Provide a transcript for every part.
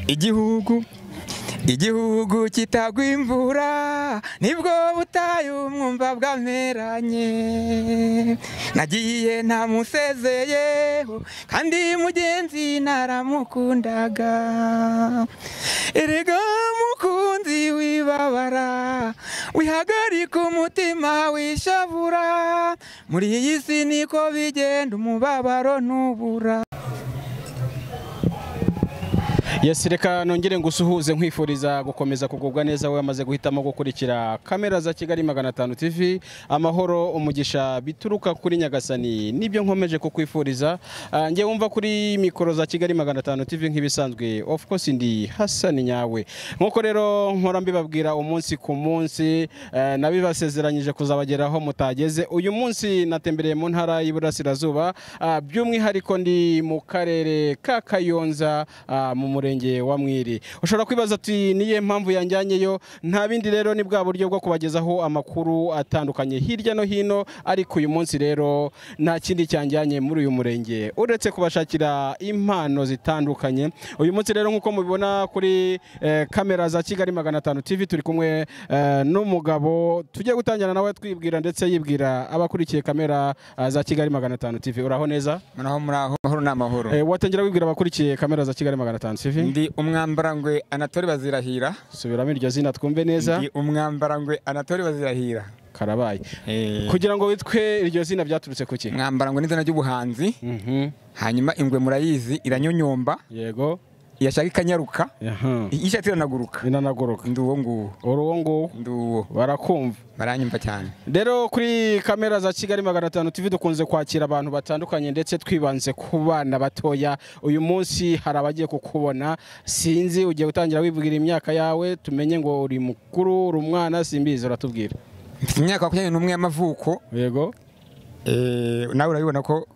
igihugu kitagwa imvura nibwo butayu mwumva bwameranye nagiye ntamusezeyeho kandi mugenzi naramukundaga erega mukunzi wibabara wihagarika umutima wishavura muri iyi si niko bigenda umubabaro ntubura. Yes, reka nongere ngusuhuze nkwifuriza gukomeza kugubwa neza we amaze guhitamo gukurikira kamera za Kigali 500 TV. Amahoro umugisha bituruka kuri Nyagasani nibyo nkomeje kukwifuriza. Nge wumva kuri mikoro za Kigali 500 TV nk'ibisanzwe, of course ndi Hassan nyawe. Nkuko rero nkora mbibabwira umunsi ku munsi, nabibasezeranyije kuzabageraho mutageze. Uyu munsi natembereye mu ntara y'Iburasirazuba, by'umwihariko ndi mu karere ka Kayonza, mu murenge wa Mwiri. Ushobora kwibaza ati niye mpamvu yanjyanyeyo? Nta bindi rero ni bwa buryo bwo kubagezaho amakuru atandukanye hirya no hino, ariko uyu munsi rero nta kindi cyanjyanye muri uyu murenge uretse kubashakira impano zitandukanye. Uyu munsi rero nkuko mubibona kuri kamera za Kigali 500 TV turi kumwe n'umugabo tugiye gutangira nawe twibwira ndetse yibwira abakurikiye kamera za Kigali 500 TV. Uraho neza? Muraho n'amahoro. Watangira wibwira abakurikiye kamera za Kigali 500 TV. Ndi umwambarangwe Anatole Bazirahira. Subiramo iryo zina twumve neza. Ndi umwambarangwe Anatole Bazirahira. Karabaye. Kugira ngo witwe iryo zina byaturutse kuki? Mwambarangwe n'izina ry'ubuhanzi. Hanyuma ingwe murayizi iranyonyomba. Yego. Yashaka ikanyaruka. Ishatse iranaguruka. Nduwo nguwo. Uruwo nguwo. Nduwo. Barakumva. Baranyumva cyane. Rero kuri kamera za Kigali 500 TV dukunze kwakira abantu batandukanye ndetse twibanze ku bana batoya. Uyu munsi hari abagiye kukubona, sinzi ugiye gutangira wibwira imyaka yawe tumenye ngo uri mukuru uri umwana simbizi uratubwira. Imyaka 21 y'amavuko. Yego. Nawe urabibona ko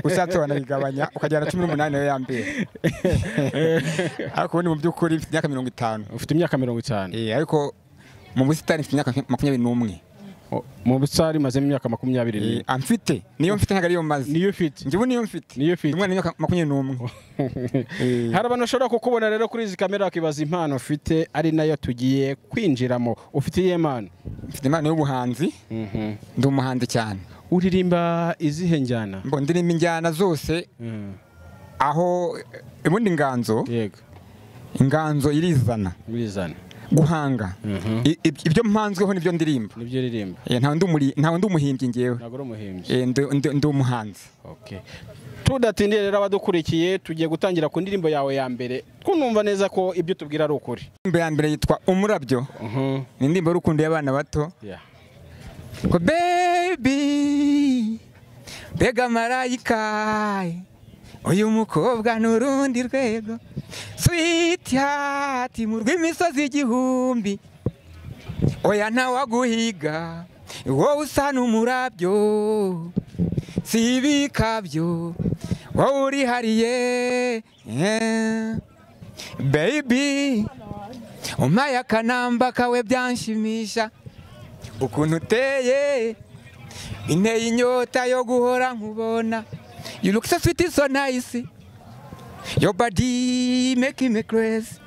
usatsobana bigabanya ukajyana 18 yo yambere. Ariko ubundi mu by'ukuri mfite imyaka 50. Ufite imyaka 50? Ariko mu busitani mfite imyaka 21. Mu busitani maze imyaka 20. Amfite niyo mfite ntago ariyo maze. Niyo ufite? Ngiye niyo mfite. Umwana imyaka 21. Hari abantu bashobora kukubona rero kuri izi kamera bakibaza impano ufite, ari nayo tugiye kwinjiramo. Ufite iye impano? Mfite impano y'ubuhanzi. Ndi umuhanzi cyane. Uririmba izihe njyana? Ndirimba injyana zose. Aho ubundi inganzo. Yego. Inganzo irizana. Guhanga. Ibyo mpanzweho nibyo ndirimba. Nibyo ririmba. Nta ndi umuhimbyi ngewe. Nagoro umuhimbyi. Ndi umuhanzi. Okay. Tudatindire rero abadukurikiye tugiye gutangira ku ndirimbo yawe ya mbere. Kunumva neza ko ibyo tubwira ari ukuri. Indirimbo ya mbere yitwa Umurabyo. Ni indirimbo y'urukundo y'abana bato. Ko baby bega marayika uyu mukobwa n'urundi rwego sweet heart mu rw'imisozi igihumbi oya ntawaguhiga wowe usa n'umurabyo sibikabyo wowe urihariye baby umpaye akanamba kawe byanshimisha ukuntu uteye inteye inyota yo guhora nkubona. You look so sweet, so nice. Your body making me crazy.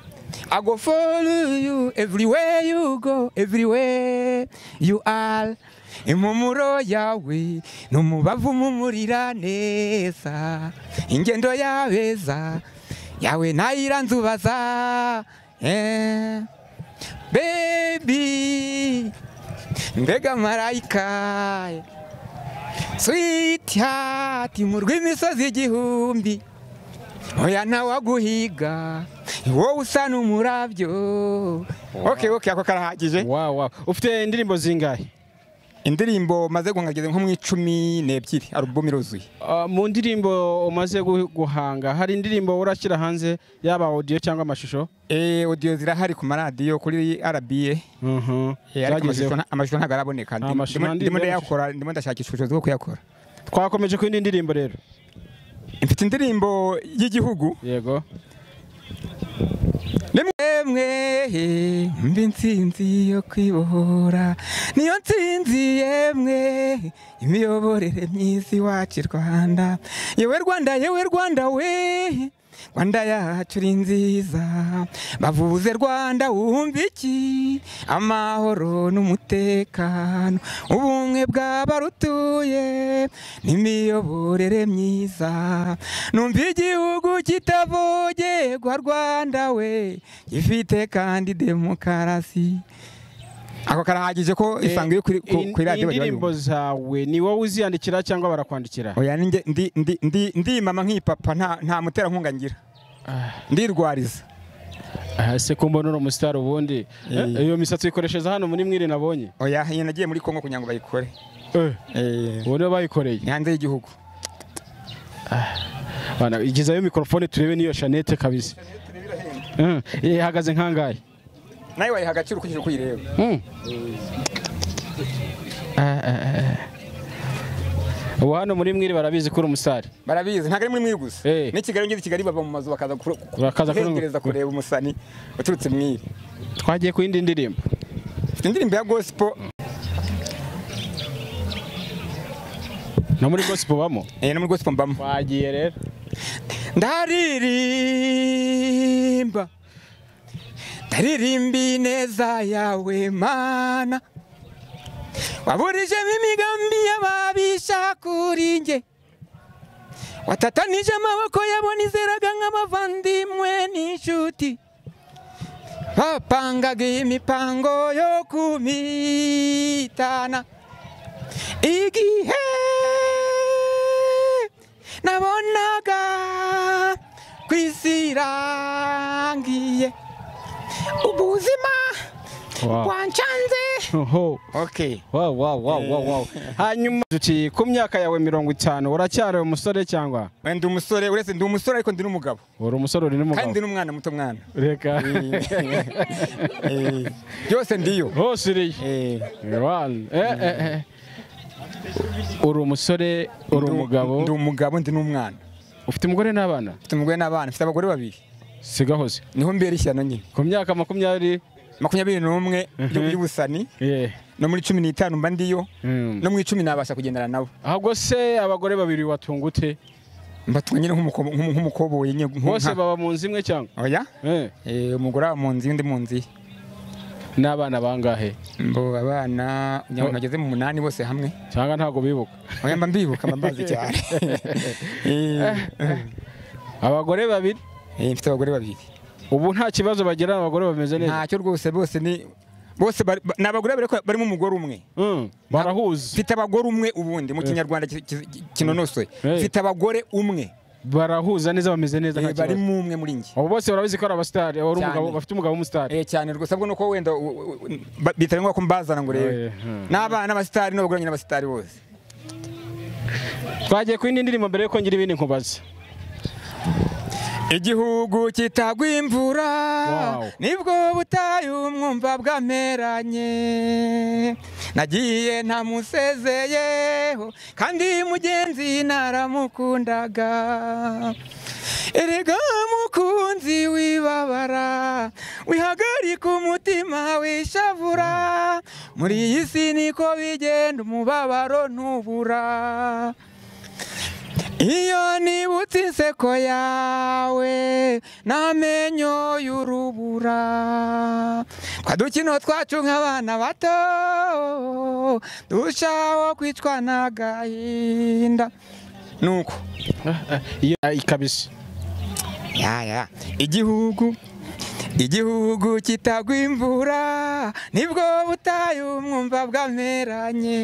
I go follow you everywhere you go, everywhere you are. Impumuro yawe n'umubavu mumurira neza, ingendo yabeza yawe nayiranzubaza. Baby mbega marayika sweet heart mu rw'imisozi igihumbi oya ntawaguhiga wowe usa n'umurabyo. Okay ako karahagije. Wow. Ufite indirimbo zingahe? Indirimbo maze guhangageze nko mu 12 album iruzuye. Mu ndirimbo umaze guhanga hari indirimbo urashyira hanze yaba audio cyangwa amashusho? Audio zirahari ku maradiyo kuri RBA. Amashusho ntago araboneka. Ndimo ndayakora, ndimo ndashakisha ubushobozi bwo kuyakora. Twakomeje ku ndirimbo rero. Mfite indirimbo y'igihugu. Yego. Nemwe mbi nsinzi yo kwibohora niyo nsinzi yemwe imiyoborere myiza iwacu Rwanda yewe Rwanda we Rwanda yacu uri nziza bavuze Rwanda wumva iki amahoro n'umutekano ubumwe bw'abarutuye n'imiyoborere myiza numva igihugu kitavogerwa Rwanda we gifite kandi demokarasi. Ako karahagije ko isangiye kuri radio. Indirimbo zawe ni wowe uziyandikira cyangwa barakwandikira? Oya ndi mama nk'ipapa nta mutera nkunga ngira. Ndirwariza. Se ko mbona umustar ubundi iyo misatsi ikoresheje hano muri mwiri nabonye. Oya nyine nagiye muri Kongo kugira ngo bayikore. Ubone bayikoreye nyanze y'igihugu. Bana igizayo microphone turebe niyo Chanete kabisa. Ihagaze nkangaye. Nayo wayiha agaciro ukije kuyireba. Ubu hano muri mwiri barabizi kuri umusari. Barabizi ntago ari muri mwiri gusa. Ni Kigali ngeze Kigali bava mu mazu bakaza kurengereza kureba umusani uturutse mwiri. Twagiye ku yindi ndirimbo. Indirimbo ya gospel. No muri gospel bamo? No muri gospel mbamo. Twagiye rero. Ndaririmba Ndaririmbi neza yawe Mana waburije imigambi y'ababisha kuri nge watatanije amaboko yabonizeraga nk'abavandimwe n'inshuti bapangaga imipango yo kumitana igihe nabonaga kwisirangiye ubuzima wanchanze. Okay. Wow. Hanyuma tuti ku myaka yawe 50 uracyari umusore cyangwa? Ndi umusore uretse ndi umusore ariko ndi n'umugabo. Uri umusore uri n'umugabo. Kandi n'umwana muto mwana. Reka. Byose ndiyo. Hose iri. Uri umusore uri umugabo. Ndi umugabo ndi n'umwana. Ufite umugore n'abana? Ufite umugore n'abana, ufite abagore babiri. Siga hose. Niho mbere ishyano nyine. Ku myaka 21 y'ubusani. No muri 15 mba ndiyo. No muri 10 nabasha kugendana nabo. Ahubwo se abagore babiri watungute? Mbatunga nyine nk'umukobo yenye. Bose baba mu nzi imwe cyangwa? Oya. Umugore wa mu nzi undi mu nzi. N'abana bangahe? Mbo abana nageze mu 8 bose hamwe. Cyangwa ntago bibuka? Oya mba mbibuka mbazi cyane. Abagore babiri? Mfite abagore babiri. Ubu nta kibazo bagira abagore bameze neza? Ntacyo rwose bose n'abagore barimo umugore umwe. Barahuza. Mfite abagore umwe ubundi mu kinyarwanda kinonosoye. Mfite abagore umwe. Barahuza neza bameze neza nta kibazo. Bari mu umwe muri nge. Abo bose barabizi ko ari abastari, abo umugabo bafite umugabo w'umustari. Cyane rwose abwo nuko wenda bitari ngo mbazana ngo rebe. N'abana n'abastari n'abagore nyine abastari bose. Twagiye ku indi ndirimbo mbere yuko ngira ibindi nkubaza. Igihugu kitagwa imvura nibwo butayu mwumva bwameranye nagiye ntamusezeyeho kandi mugenzi naramukundaga erega mukunzi wibabara wihagarika umutima wishavura muri iyi si niko bigenda umubabaro ntubura iyo nibutse inseko yawe n'amenyo y'urubura twadukino twacu nk'abana bato dushaho kwicwa n'agahinda nuko iyo ikabise igihugu kitagwa imvura nibwo butayu mwumva bwameranye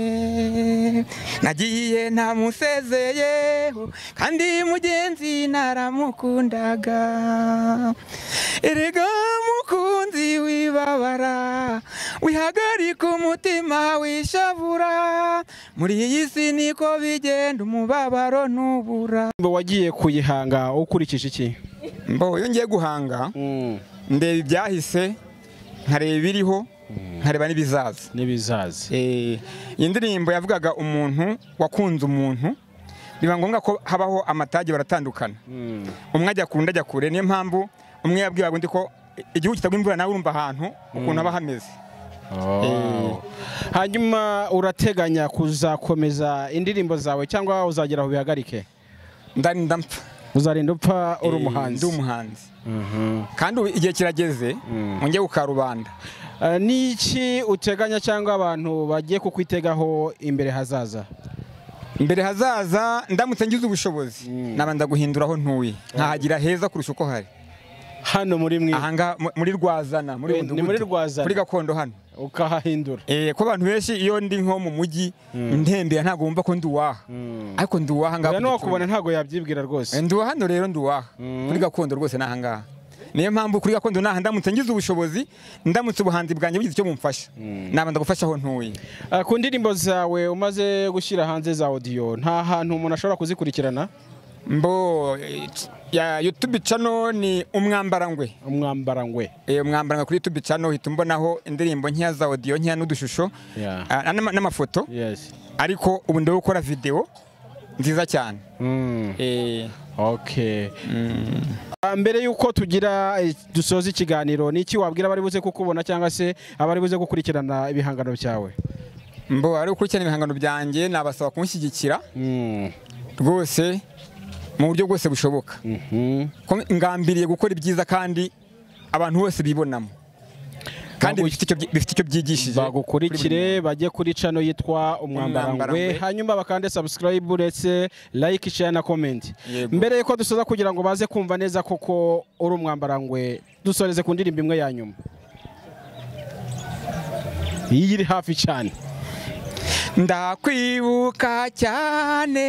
nagiye ntamusezeyeho kandi mugenzi naramukundaga erega mukunzi wibabara wihagarika umutima wishavura muri iyi si niko bigenda umubabaro ntubura. Wagiye kuyihanga ukurikije iki? Mbo iyo ngiye guhanga ndeba ibyahise nkareba ibiriho nkareba n'ibizaza. Iyi ndirimbo yavugaga umuntu wakunze umuntu biba ngombwa ko habaho amatage baratandukana. Umwe ajya kunda ajya kure niyo mpamvu umwe yabwiye undi ko igihugu kitagwa imvura nawe urumva ahantu ukuntu aba hameze. Hanyuma urateganya kuzakomeza indirimbo zawe cyangwa uzagera aho bihagarike? Ndampfa uzarinda upfa uri umuhanzi. Ndi umuhanzi kandi igihe kirageze ngiye gukarubanda. Niki uteganya cyangwa abantu bagiye kukwitegaho imbere hazaza? Imbere hazaza ndamutse ngize ubushobozi nabanda guhinduraho ntuye nkahagira heza kurusha uko hari hano muri mwe ahanga muri Rwazana muri Rwazana kuri gakondo hano ukahahindura. Ko abantu benshi iyo ndi nko mu mujyi ntembera ntago bumva ko nduwaha ariko nduwaha ngaho no kubona ntago yabyibwira rwose. Nduwaha hano rero nduwaha kuri gakondo rwose nahangaha. Niyo mpamvu kuri gakondo naha ndamutse ngize ubushobozi ndamutse ubuhanzi bwanjye bugize icyo bumfasha nabanda gufasha aho ntuye. Ku ndirimbo zawe umaze gushyira hanze za audio nta hantu umuntu ashobora kuzikurikirana? Mbo ya YouTube channel ni umwambarangwe. Umwambarangwe kuri YouTube channel hitumbonaho indirimbo nkiya za audio nkiya n'udushusho n'amafoto. Ariko ubu ndo gukora video nziza cyane. Okay. Mbere yuko tugira dusoza ikiganiro niki wabwira bari buze kukubona cyangwa se abari buze gukurikirana ibihangano byawe? Mbo ari gukurikirana ibihangano byanjye nabasaba kunshyigikira rwose mu buryo bwose bushoboka. Ngambiriye gukora ibyiza kandi abantu bose bibonamo kandi bifite icyo byigishije. Bagukurikire bajye kuri channel yitwa Umwambarangwe hanyuma bakande subscribe uretse like share na comment. Mbere yuko dusoza kugira ngo baze kumva neza koko uri Umwambarangwe dusoreze ku ndirimbo imwe ya nyuma iri hafi cyane. Ndakwibuka cyane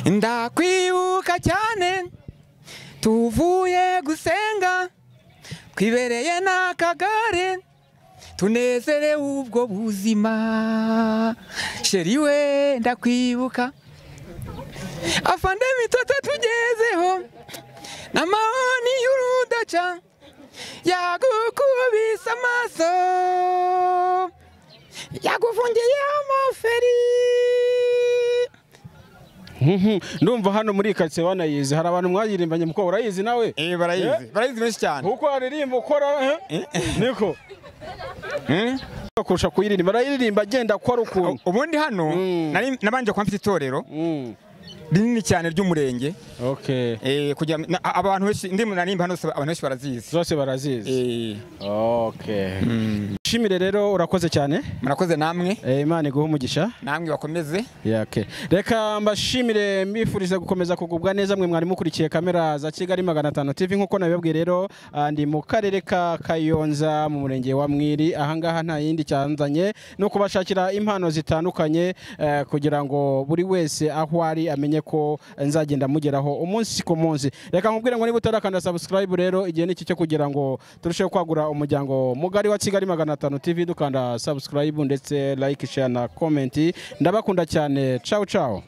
ndakwibuka cyane tuvuye gusenga twibereye n'akagare tunezerewe ubwo buzima sheriwe ndakwibuka afande mitoto tugezeho n'amahoni y'urudaca yagukubise amaso yagufungiye amaferi. Ndumva hano muri karitsiye wanayizi hari abantu mwagirimbanye muko urayizi nawe? Barayizi benshi cyane. Uko aririmba ukora niko kurusha kuyiririmba barayiririmba agenda akora ukuntu. Ubundi hano nabanje kwa mfite itorero rinini cyane ry'umurenge. Kugira abantu benshi ndimo narimba hano abantu benshi barazizi. Zose barazizi. Shimire rero urakoze cyane. Murakoze namwe. Imana iguhe umugisha. Namwe bakomeze. Reka mbashimire mbifuriza gukomeza kugubwa neza mwe mwari mukurikiye kamera za Kigali 500 TV nkuko nabibabwiye rero ndi mu karere ka Kayonza mu murenge wa Mwiri ahangaha nta yindi cyanzanye no kubashakira impano zitandukanye kugira ngo buri wese aho ari amenye ko nzagenda mugeraho umunsi ku munsi. Reka nkubwire ngo niba utarakanda subscribe rero igihe niki cyo kugira ngo turusheho kwagura umuryango mugari wa Kigali 500 TV dukanda subscribe ndetse like share na comment. Ndabakunda cyane. Ciao ciao.